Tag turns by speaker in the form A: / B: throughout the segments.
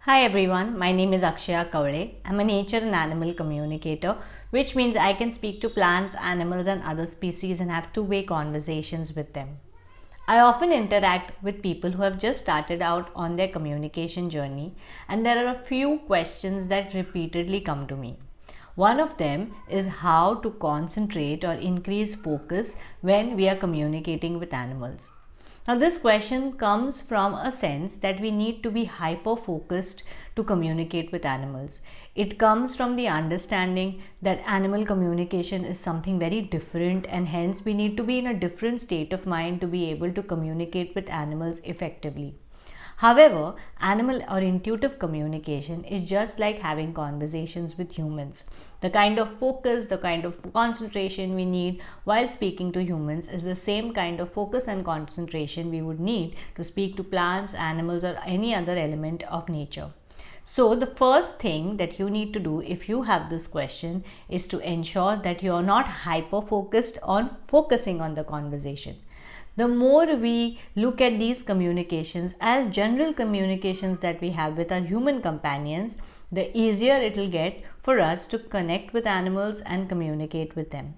A: Hi everyone, my name is Akshaya Kaule. I'm a nature and animal communicator, which means I can speak to plants, animals, and other species and have two-way conversations with them. I often interact with people who have just started out on their communication journey, and there are a few questions that repeatedly come to me. One of them is how to concentrate or increase focus when we are communicating with animals. Now, this question comes from a sense that we need to be hyper focused to communicate with animals. It comes from the understanding that animal communication is something very different, and hence we need to be in a different state of mind to be able to communicate with animals effectively. However, animal or intuitive communication is just like having conversations with humans. The kind of focus, the kind of concentration we need while speaking to humans is the same kind of focus and concentration we would need to speak to plants, animals, or any other element of nature. So, the first thing that you need to do if you have this question is to ensure that you are not hyper focused on focusing on the conversation. The more we look at these communications as general communications that we have with our human companions, the easier it will get for us to connect with animals and communicate with them.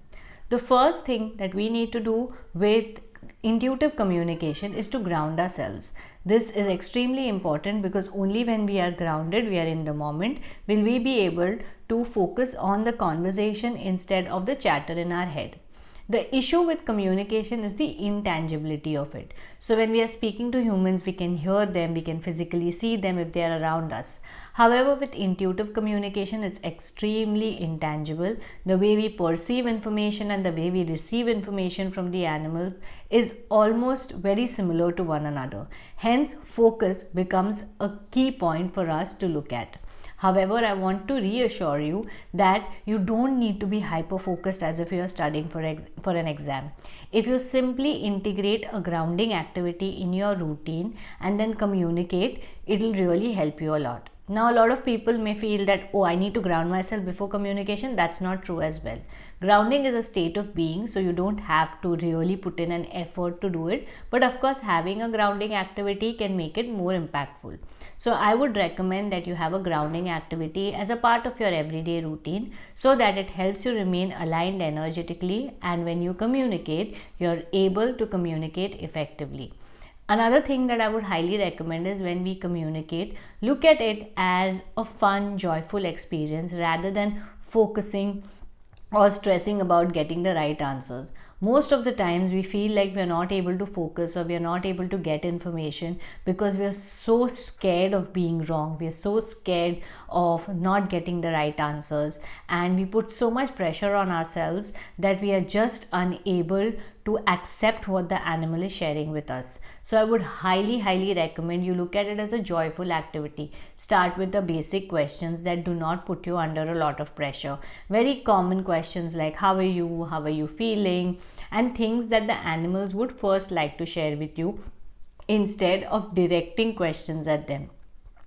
A: The first thing that we need to do with intuitive communication is to ground ourselves. This is extremely important because only when we are grounded, we are in the moment, will we be able to focus on the conversation instead of the chatter in our head. The issue with communication is the intangibility of it. So, when we are speaking to humans, we can hear them, we can physically see them if they are around us. However, with intuitive communication, it's extremely intangible. The way we perceive information and the way we receive information from the animals is almost very similar to one another. Hence, focus becomes a key point for us to look at. However, I want to reassure you that you don't need to be hyper focused as if you are studying for an exam. If you simply integrate a grounding activity in your routine and then communicate, it will really help you a lot. Now, a lot of people may feel that, oh, I need to ground myself before communication. That's not true as well. Grounding is a state of being, so you don't have to really put in an effort to do it. But of course, having a grounding activity can make it more impactful. So, I would recommend that you have a grounding activity as a part of your everyday routine so that it helps you remain aligned energetically, and when you communicate, you're able to communicate effectively. Another thing that I would highly recommend is when we communicate, look at it as a fun, joyful experience rather than focusing or stressing about getting the right answers. Most of the times we feel like we are not able to focus or we are not able to get information because we are so scared of being wrong. We are so scared of not getting the right answers, and we put so much pressure on ourselves that we are just unable to accept what the animal is sharing with us. So I would highly recommend you look at it as a joyful activity. Start with the basic questions that do not put you under a lot of pressure. Very common questions like how are you feeling, and things that the animals would first like to share with you instead of directing questions at them.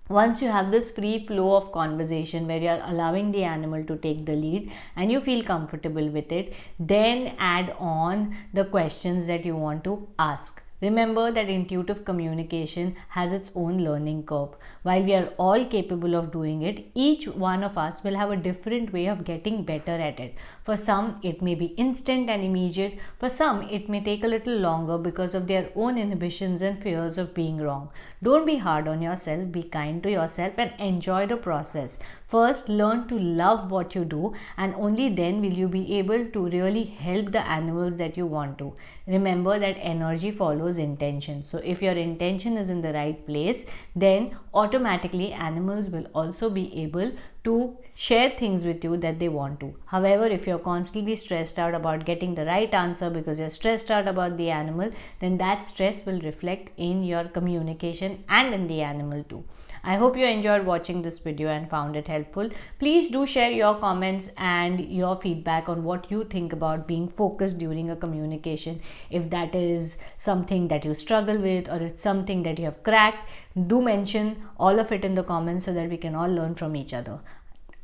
A: Once you have this free flow of conversation where you are allowing the animal to take the lead and you feel comfortable with it, then add on the questions that you want to ask. Remember that intuitive communication has its own learning curve. While we are all capable of doing it, each one of us will have a different way of getting better at it. For some, it may be instant and immediate. For some, it may take a little longer because of their own inhibitions and fears of being wrong. Don't be hard on yourself, be kind to yourself and enjoy the process. First, learn to love what you do, and only then will you be able to really help the animals that you want to. Remember that energy follows intention. So, if your intention is in the right place, then automatically animals will also be able to share things with you that they want to. However, if you're constantly stressed out about getting the right answer because you're stressed out about the animal, then that stress will reflect in your communication and in the animal too. I hope you enjoyed watching this video and found it helpful. Please do share your comments and your feedback on what you think about being focused during a communication. If that is something that you struggle with or it's something that you have cracked, do mention all of it in the comments so that we can all learn from each other.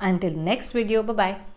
A: Until next video, bye bye.